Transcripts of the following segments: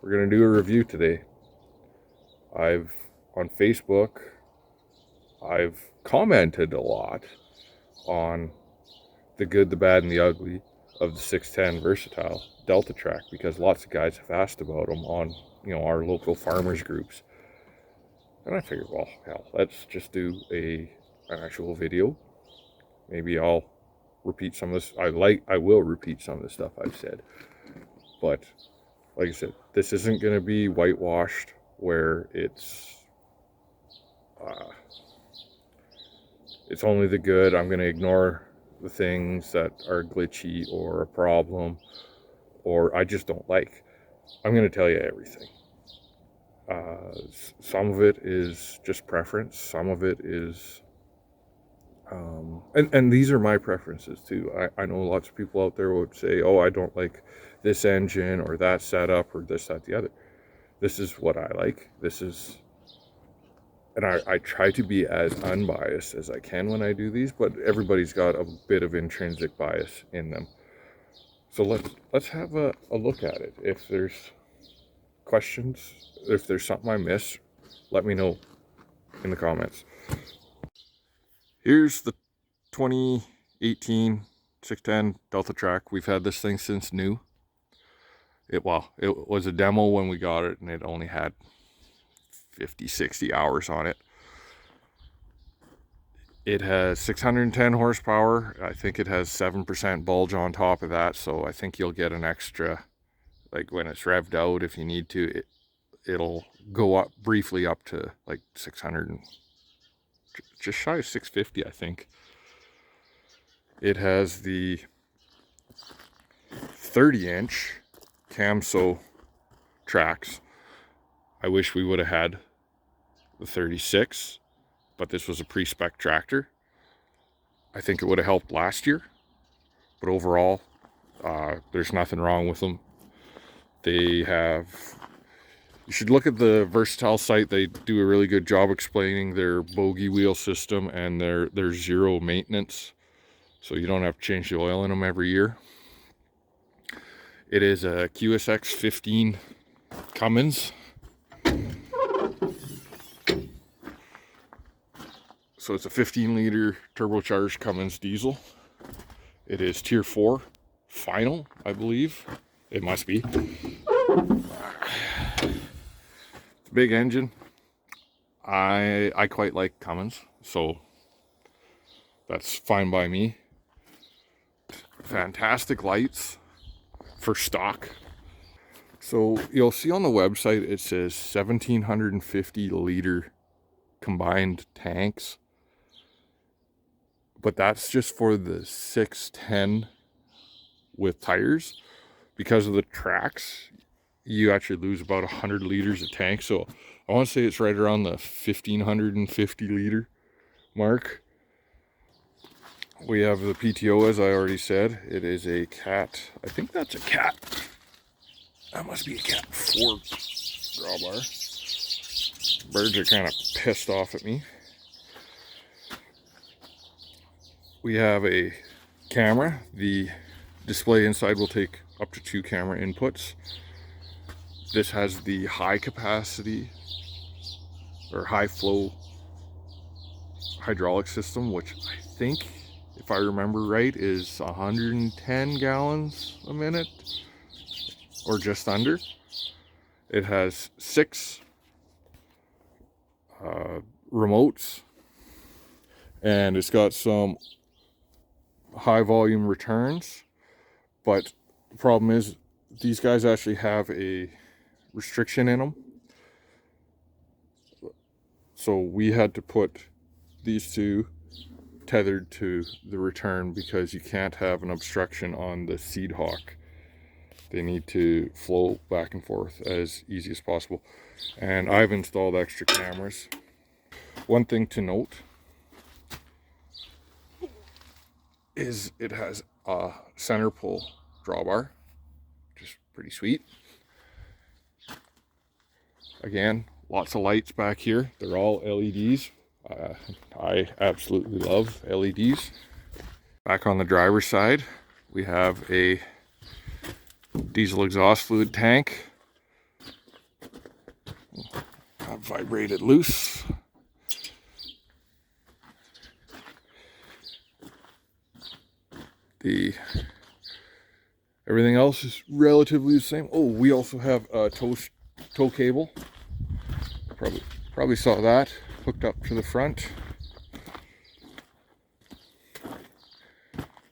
We're going to do a review today. On Facebook, I've commented a lot on the good, the bad, and the ugly of the 610 Versatile Delta Track because lots of guys have asked about them on, our local farmers groups. And I figured, well, hell, let's just do an actual video. Maybe I'll repeat some of this. I will repeat some of the stuff I've said. But like I said, this isn't going to be whitewashed where it's only the good. I'm going to ignore the things that are glitchy or a problem or I just don't like. I'm going to tell you everything. Some of it is just preference. Some of it is and these are my preferences too. I know lots of people out there would say, oh, I don't like this engine or that setup or this, that, the other. This is what I like. And I try to be as unbiased as I can when I do these, but everybody's got a bit of intrinsic bias in them. So let's have a look at it. If there's questions, if there's something I miss, let me know in the comments. Here's the 2018 610 Delta Track. We've had this thing since new. It was a demo when we got it, and it only had 50-60 hours on it. It has 610 horsepower. I think it has 7% bulge on top of that, so I think you'll get an extra, like when it's revved out, if you need to, it'll go up briefly up to like 600, just shy of 650, I think. It has the 30-inch Camso tracks. I wish we would have had the 36, but this was a pre-spec tractor. I think it would have helped last year, but overall, there's nothing wrong with them. You should look at the Versatile site. They do a really good job explaining their bogey wheel system and their zero maintenance, so you don't have to change the oil in them every year. It is a QSX 15 Cummins. So it's a 15-liter turbocharged Cummins diesel. It is Tier 4 final, I believe. It must be. Big engine. I quite like Cummins, so that's fine by me. Fantastic lights for stock. So you'll see on the website it says 1750 liter combined tanks, but that's just for the 610 with tires. Because of the tracks, you actually lose about 100 liters of tank, so I want to say it's right around the 1550 liter mark. We have the PTO, as I already said. It is a Cat, I think that's a Cat, that must be a Cat 4 drawbar. Birds are kind of pissed off at me. We have a camera. The display inside will take up to 2 camera inputs. This has the high capacity or high flow hydraulic system, which I think, if I remember right, is 110 gallons a minute or just under. It has 6 remotes, and it's got some high volume returns, but the problem is these guys actually have a restriction in them, so we had to put these two tethered to the return because you can't have an obstruction on the Seed Hawk. They need to flow back and forth as easy as possible, and I've installed extra cameras. One thing to note is it has a center pull drawbar, just pretty sweet. Again, lots of lights back here. They're all LEDs. I absolutely love LEDs. Back on the driver's side, we have a diesel exhaust fluid tank. Got vibrated loose. Everything else is relatively the same. Oh, we also have a tow cable. Probably saw that hooked up to the front.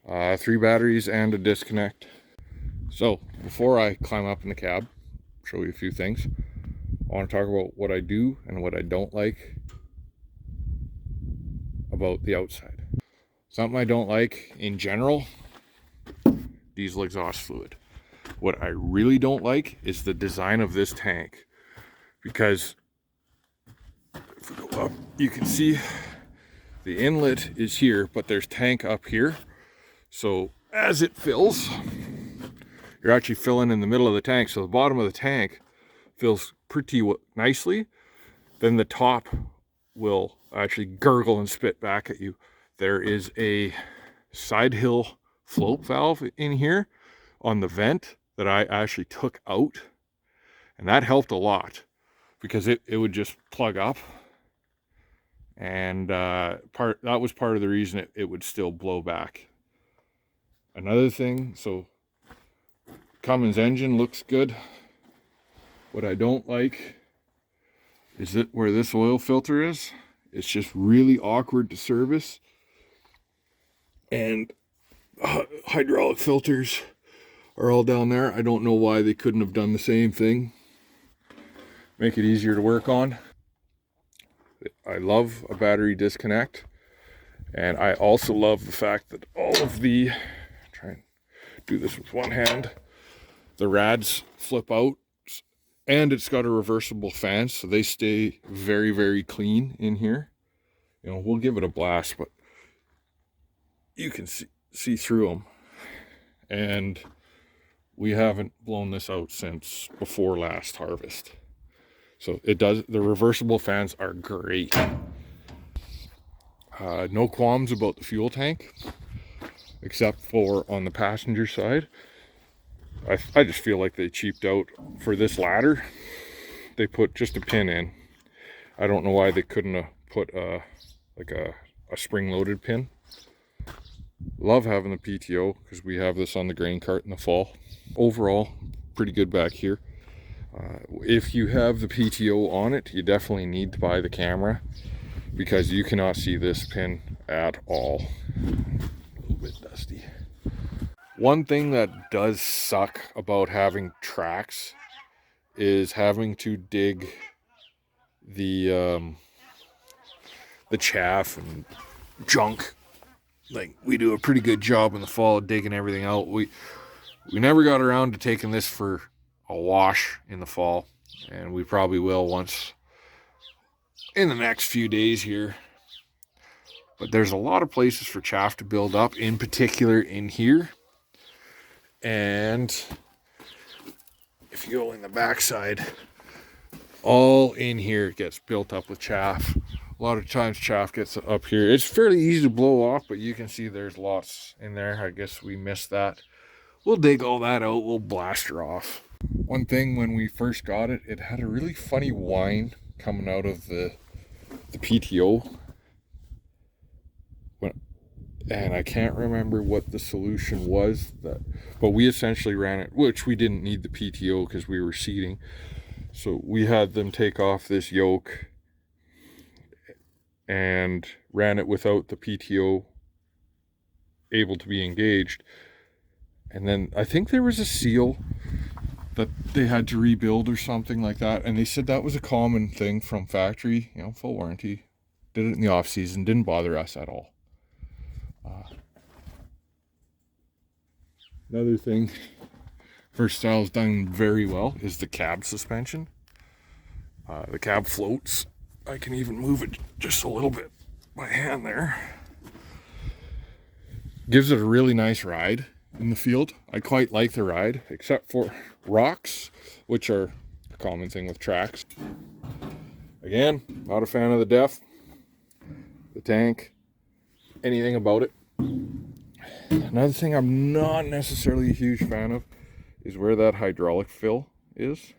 3 batteries and a disconnect. So before I climb up in the cab, show you a few things. I want to talk about what I do and what I don't like about the outside. Something I don't like in general, diesel exhaust fluid. What I really don't like is the design of this tank, because if we go up, you can see the inlet is here, but there's tank up here. So as it fills, you're actually filling in the middle of the tank. So the bottom of the tank fills pretty nicely. Then the top will actually gurgle and spit back at you. There is a side hill float valve in here on the vent that I actually took out, and that helped a lot because it would just plug up, and that was part of the reason it would still blow back. Another thing, so Cummins engine looks good. What I don't like is that where this oil filter is, it's just really awkward to service, and hydraulic filters are all down there. I don't know why they couldn't have done the same thing. Make it easier to work on. I love a battery disconnect, and I also love the fact that all of the, try and do this with one hand, the rads flip out, and it's got a reversible fan, so they stay very, very clean in here. You know, we'll give it a blast, but you can see through them. And we haven't blown this out since before last harvest. So the reversible fans are great. No qualms about the fuel tank, except for on the passenger side. I just feel like they cheaped out for this ladder. They put just a pin in. I don't know why they couldn't have put like a spring-loaded pin. Love having the PTO because we have this on the grain cart in the fall. Overall, pretty good back here. If you have the PTO on it, you definitely need to buy the camera because you cannot see this pin at all. A little bit dusty. One thing that does suck about having tracks is having to dig the chaff and junk. Like, we do a pretty good job in the fall of digging everything out. We never got around to taking this for a wash in the fall, and we probably will once in the next few days here. But there's a lot of places for chaff to build up, in particular in here. And if you go in the backside, all in here gets built up with chaff. A lot of times chaff gets up here. It's fairly easy to blow off, but you can see there's lots in there. I guess we missed that. We'll dig all that out. We'll blast her off. One thing, when we first got it, it had a really funny whine coming out of the PTO. And I can't remember what the solution was, but we essentially ran it, which we didn't need the PTO because we were seeding. So we had them take off this yoke and ran it without the PTO able to be engaged. And then I think there was a seal that they had to rebuild or something like that. And they said that was a common thing from factory, you know, full warranty. Did it in the off season, didn't bother us at all. Another thing Verstyle's done very well is the cab suspension. The cab floats. I can even move it just a little bit by hand there. Gives it a really nice ride in the field. I quite like the ride, except for rocks, which are a common thing with tracks. Again, not a fan of the def, the tank, anything about it. Another thing I'm not necessarily a huge fan of is where that hydraulic fill is.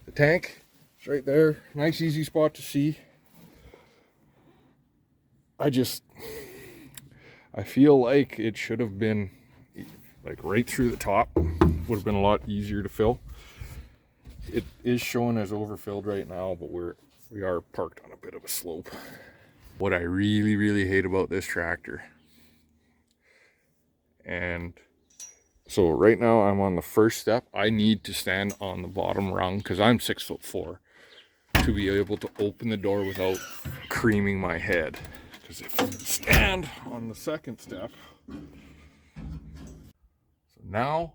The tank It's right there. Nice, easy spot to see. I feel like it should have been like right through the top. Would have been a lot easier to fill. It is showing as overfilled right now, but we are parked on a bit of a slope. What I really, really hate about this tractor, and so right now I'm on the first step. I need to stand on the bottom rung because I'm 6'4" to be able to open the door without creaming my head. Because if I stand on the second step, so now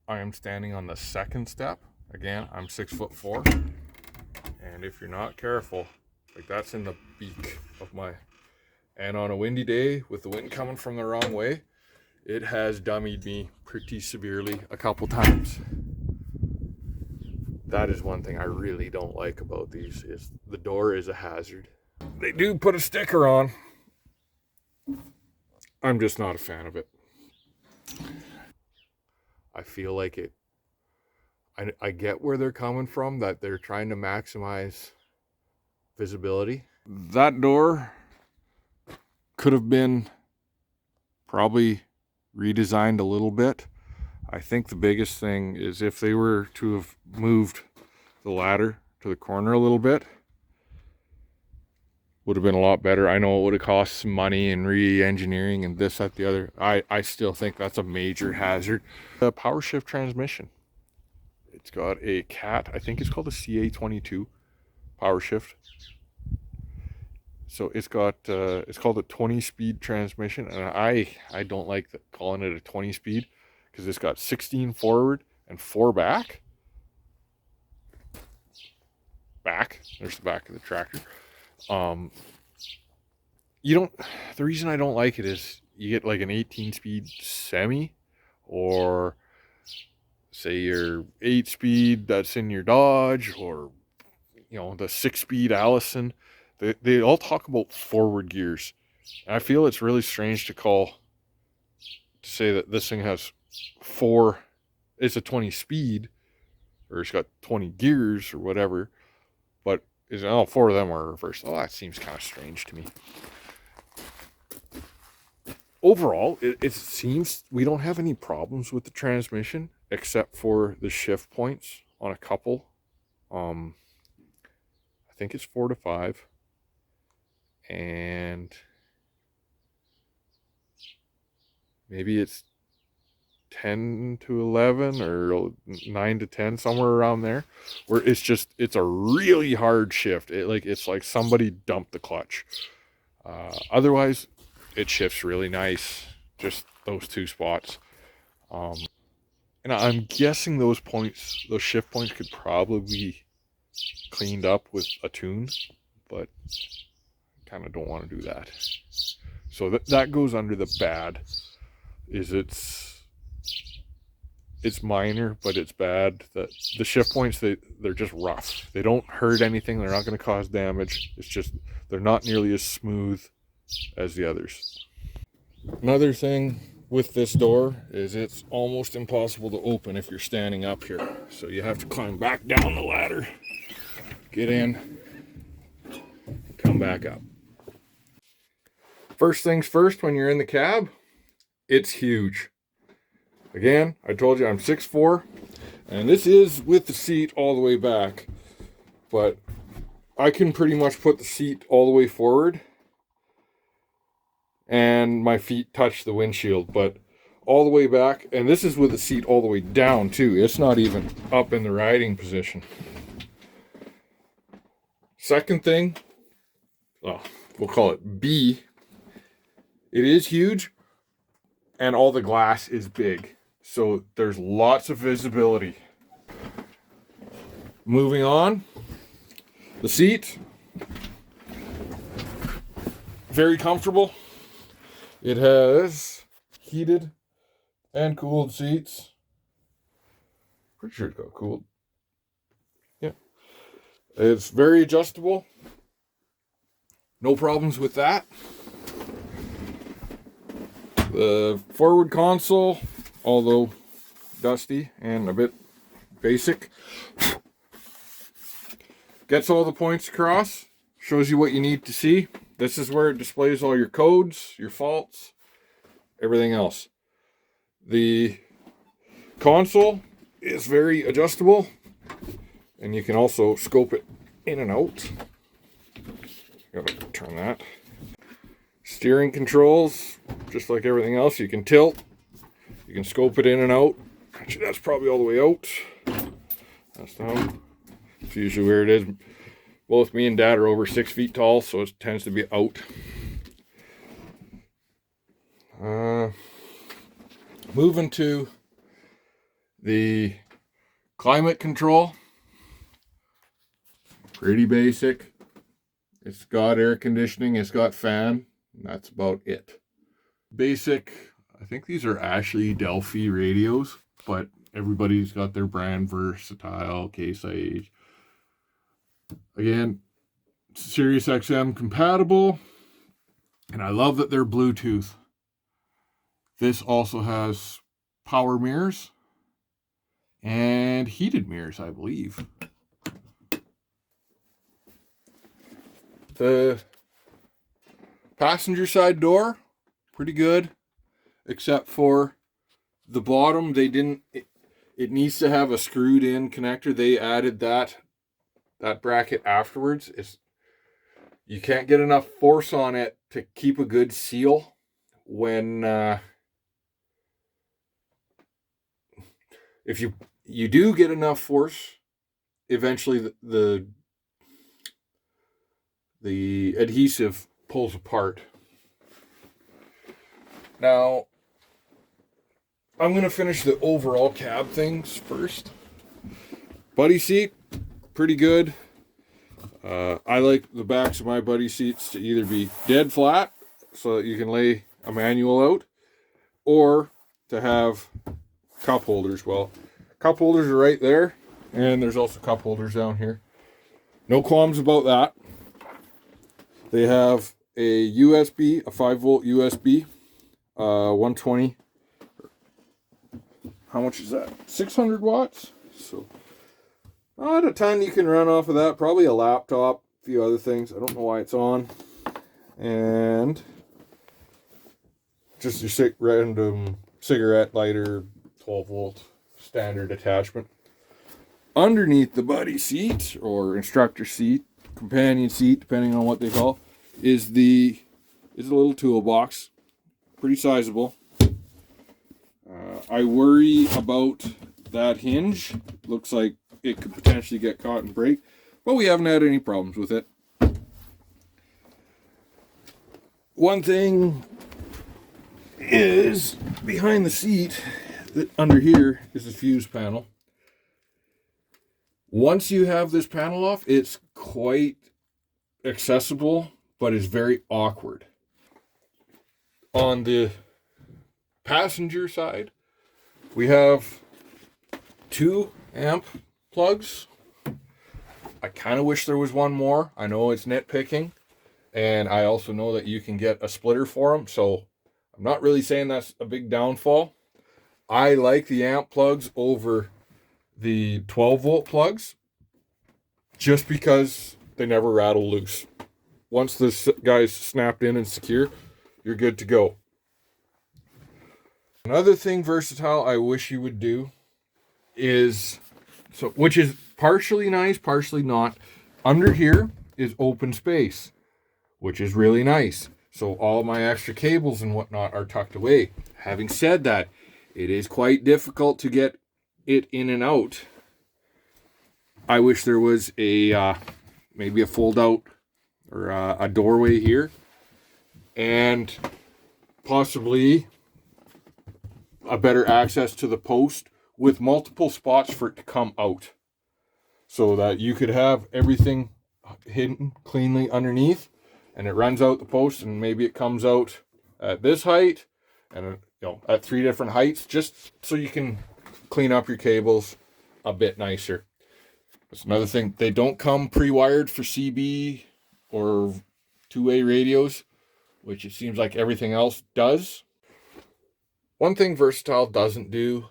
I am standing on the second step. Again, I'm 6'4", and if you're not careful, like that's in the beak of my, and on a windy day with the wind coming from the wrong way, it has dummied me pretty severely a couple times. That is one thing I really don't like about these, is the door is a hazard. They do put a sticker on. I'm just not a fan of it. I feel like it, I get where they're coming from, that they're trying to maximize visibility. That door could have been probably redesigned a little bit. I think the biggest thing is if they were to have moved the ladder to the corner a little bit, would have been a lot better. I know it would have cost some money and re-engineering and this, that, the other. I still think that's a major hazard. The power shift transmission. It's got a CAT, I think it's called a CA22 power shift. So it's got, it's called a 20-speed transmission, and I don't like calling it a 20-speed because it's got 16 forward and 4 back. There's the back of the tractor. The reason I don't like it is you get like an 18-speed semi, or say your 8-speed that's in your Dodge, or the 6-speed Allison. They all talk about forward gears. And I feel it's really strange to say that this thing has 4, it's a 20 speed, or it's got 20 gears or whatever, but all 4 of them are reversed. Oh, that seems kind of strange to me. Overall, it seems we don't have any problems with the transmission, except for the shift points on a couple. I think it's 4 to 5. And maybe it's 10 to 11 or 9 to 10, somewhere around there, where it's a really hard shift. It's like somebody dumped the clutch. Otherwise, it shifts really nice, just those 2 spots. And I'm guessing those shift points could probably be cleaned up with a tune, but kind of don't want to do that. So that goes under the bad. It's minor, but it's bad. That the shift points, they're just rough. They don't hurt anything. They're not going to cause damage. It's just they're not nearly as smooth as the others. Another thing with this door is it's almost impossible to open if you're standing up here. So you have to climb back down the ladder, get in, come back up. First things first, when you're in the cab, it's huge. Again, I told you I'm 6'4", and this is with the seat all the way back, but I can pretty much put the seat all the way forward and my feet touch the windshield, but all the way back, and this is with the seat all the way down too. It's not even up in the riding position. Second thing, we'll call it B. It is huge, and all the glass is big, so there's lots of visibility. Moving on, the seat, very comfortable. It has heated and cooled seats. Pretty sure it's got cooled. Yeah. It's very adjustable. No problems with that. The forward console, although dusty and a bit basic, Gets all the points across, shows you what you need to see. This is where it displays all your codes, your faults, everything else. The console is very adjustable, and you can also scope it in and out. Gotta turn that. Steering controls, just like everything else, you can tilt, you can scope it in and out. Actually, that's probably all the way out. That's down. It's usually where it is. Both me and Dad are over 6 feet tall, so it tends to be out. Moving to the climate control. Pretty basic. It's got air conditioning, it's got fan, and that's about it. Basic, I think these are Ashley Delphi radios, but everybody's got their brand, Versatile, Case IH. Again, Sirius XM compatible, and I love that they're Bluetooth. This also has power mirrors and heated mirrors, I believe. The passenger side door, pretty good, except for the bottom. They didn't, it needs to have a screwed in connector. They added that bracket afterwards. You can't get enough force on it to keep a good seal when if you do get enough force, eventually the adhesive pulls apart. Now, I'm going to finish the overall cab things first. Buddy seat, pretty good. I like the backs of my buddy seats to either be dead flat so that you can lay a manual out, or to have cup holders. Well, cup holders are right there, and there's also cup holders down here. No qualms about that. They have a USB, a 5-volt USB, 120. How much is that? 600 watts. So not a ton you can run off of that. Probably a laptop, a few other things. I don't know why it's on. And just your random cigarette lighter, 12-volt standard attachment. Underneath the buddy seat or instructor seat, companion seat, depending on what they call, is a little toolbox, pretty sizable. I worry about that hinge. Looks like it could potentially get caught and break, but we haven't had any problems with it. One thing is behind the seat, under here is the fuse panel. Once you have this panel off, it's quite accessible, but it's very awkward. On the passenger side, we have 2 amp plugs. I kind of wish there was one more. I know it's nitpicking, and I also know that you can get a splitter for them, so I'm not really saying that's a big downfall. I like the amp plugs over the 12-volt plugs just because they never rattle loose. Once this guy's snapped in and secure, you're good to go. Another thing Versatile I wish you would do is, which is partially nice, partially not. Under here is open space, which is really nice. So all my extra cables and whatnot are tucked away. Having said that, it is quite difficult to get it in and out. I wish there was maybe a fold out or a doorway here, and possibly a better access to the post with multiple spots for it to come out, so that you could have everything hidden cleanly underneath, and it runs out the post, and maybe it comes out at this height and at 3 different heights, just so you can clean up your cables a bit nicer. That's another thing. They don't come pre-wired for CB or 2-way radios, which it seems like everything else does. One thing Versatile doesn't do,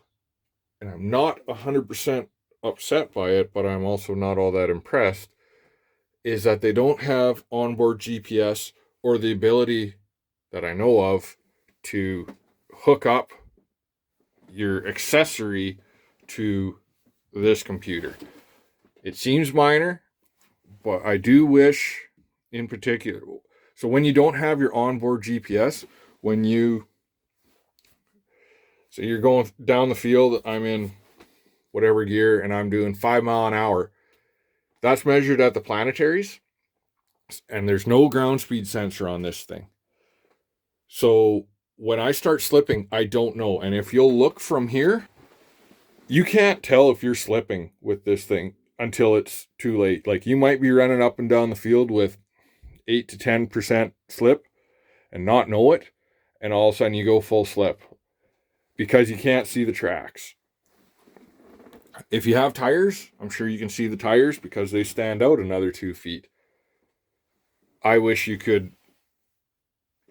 and I'm not 100% upset by it, but I'm also not all that impressed, is that they don't have onboard GPS or the ability that I know of to hook up your accessory to this computer. It seems minor, but I do wish in particular. So when you don't have your onboard GPS, so you're going down the field, I'm in whatever gear and I'm doing 5 mile an hour. That's measured at the planetaries, and there's no ground speed sensor on this thing. So when I start slipping, I don't know. And if you'll look from here, you can't tell if you're slipping with this thing until it's too late. Like, you might be running up and down the field with 8 to 10% slip and not know it, and all of a sudden you go full slip because you can't see the tracks. If you have tires, I'm sure you can see the tires because they stand out another 2 feet. I wish you could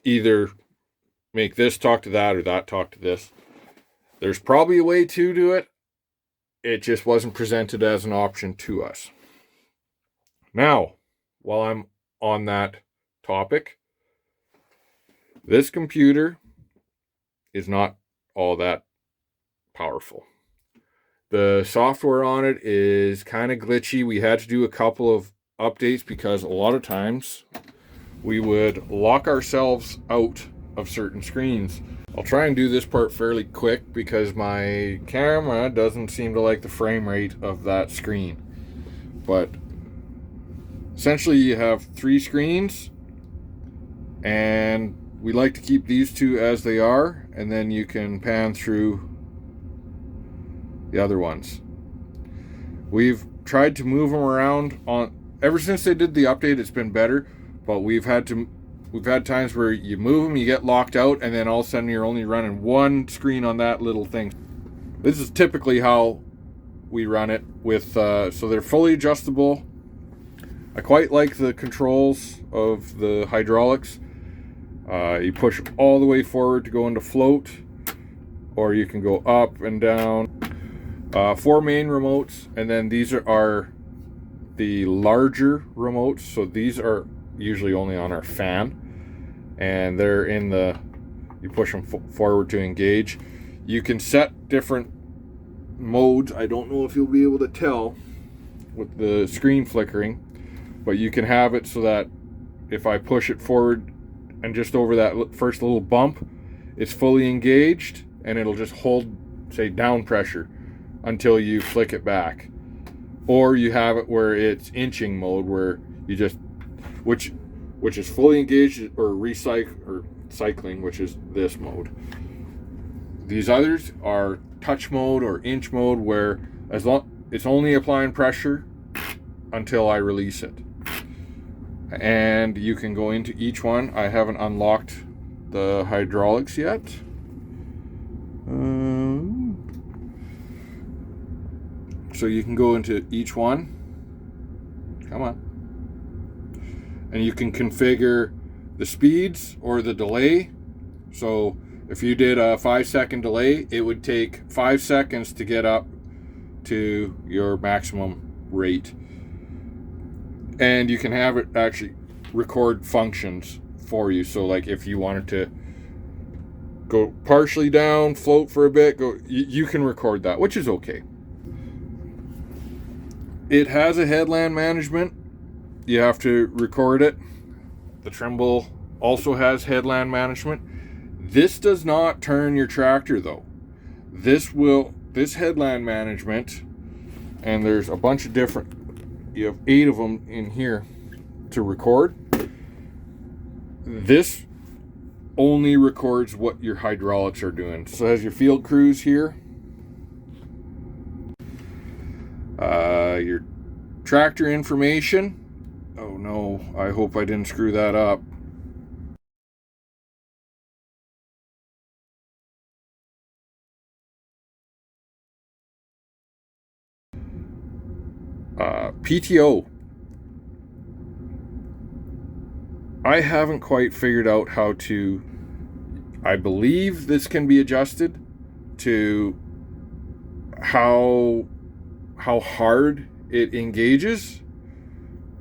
either make this talk to that or that talk to this. There's probably a way to do it. It just wasn't presented as an option to us. Now, while I'm on that topic, this computer is not all that powerful. The software on it is kind of glitchy. We had to do a couple of updates because a lot of times we would lock ourselves out of certain screens. I'll try and do this part fairly quick because my camera doesn't seem to like the frame rate of that screen. But essentially you have 3 screens, and we like to keep these 2 as they are, and then you can pan through the other ones. We've tried to move them around ever since they did the update. It's been better, but we've had times where you move them, you get locked out, and then all of a sudden you're only running 1 screen on that little thing. This is typically how we run it with, so they're fully adjustable. I quite like the controls of the hydraulics. You push all the way forward to go into float, or you can go up and down. 4 main remotes, and then these are the larger remotes. So these are usually only on our fan, and they're in you push them forward to engage. You can set different modes. I don't know if you'll be able to tell with the screen flickering, but you can have it so that if I push it forward and just over that first little bump, it's fully engaged, and it'll just hold, say, down pressure until you flick it back. Or you have it where it's inching mode, where you just, which is fully engaged, or cycling, which is this mode. These others are touch mode or inch mode, where it's only applying pressure until I release it. And you can go into each one. I haven't unlocked the hydraulics yet. So you can go into each one. Come on. And you can configure the speeds or the delay. So if you did a 5-second delay, it would take 5 seconds to get up to your maximum rate. And you can have it actually record functions for you. So like if you wanted to go partially down, float for a bit, you can record that, which is okay. It has a headland management. You have to record it. The Trimble also has headland management. This does not turn your tractor though. This headland management, and there's a bunch of different, you have 8 of them in here to record. This only records what your hydraulics are doing. So it has your field crews here. Your tractor information. Oh no, I hope I didn't screw that up. PTO. I haven't quite figured out how to, I believe this can be adjusted to how hard it engages.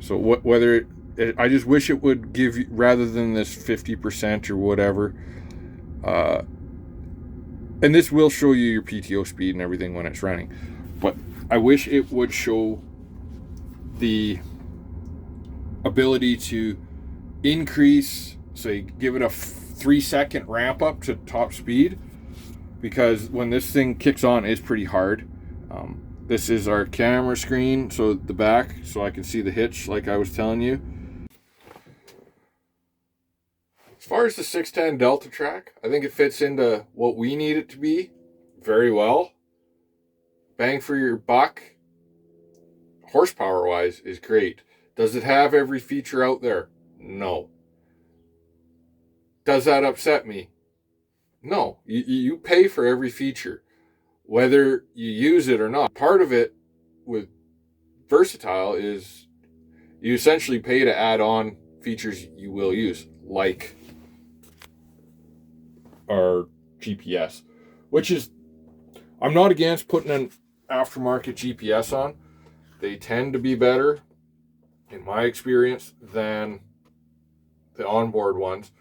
So whether I just wish it would give you, rather than this 50% or whatever. And this will show you your PTO speed and everything when it's running. But I wish it would show the ability to increase, say, give it a 3-second ramp up to top speed, because when this thing kicks on, it's pretty hard. This is our camera screen, so the back, so I can see the hitch like I was telling you. As far as the 610 Delta Track, I think it fits into what we need it to be very well. Bang for your buck, horsepower wise, is great. Does it have every feature out there? No. Does that upset me? No. You pay for every feature, whether you use it or not. Part of it with Versatile is you essentially pay to add on features you will use, like our GPS, which is, I'm not against putting an aftermarket GPS on. They tend to be better, in my experience, than the onboard ones.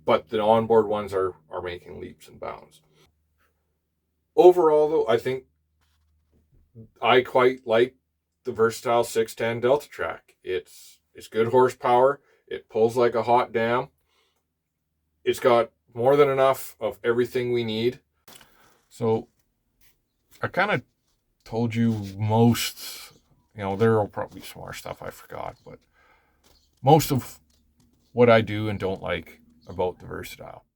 But the onboard ones are making leaps and bounds. Overall, though, I think I quite like the Versatile 610 Delta Track. It's good horsepower. It pulls like a hot damn. It's got more than enough of everything we need. So I kind of told you most, there will probably be some more stuff I forgot, but most of what I do and don't like about the Versatile.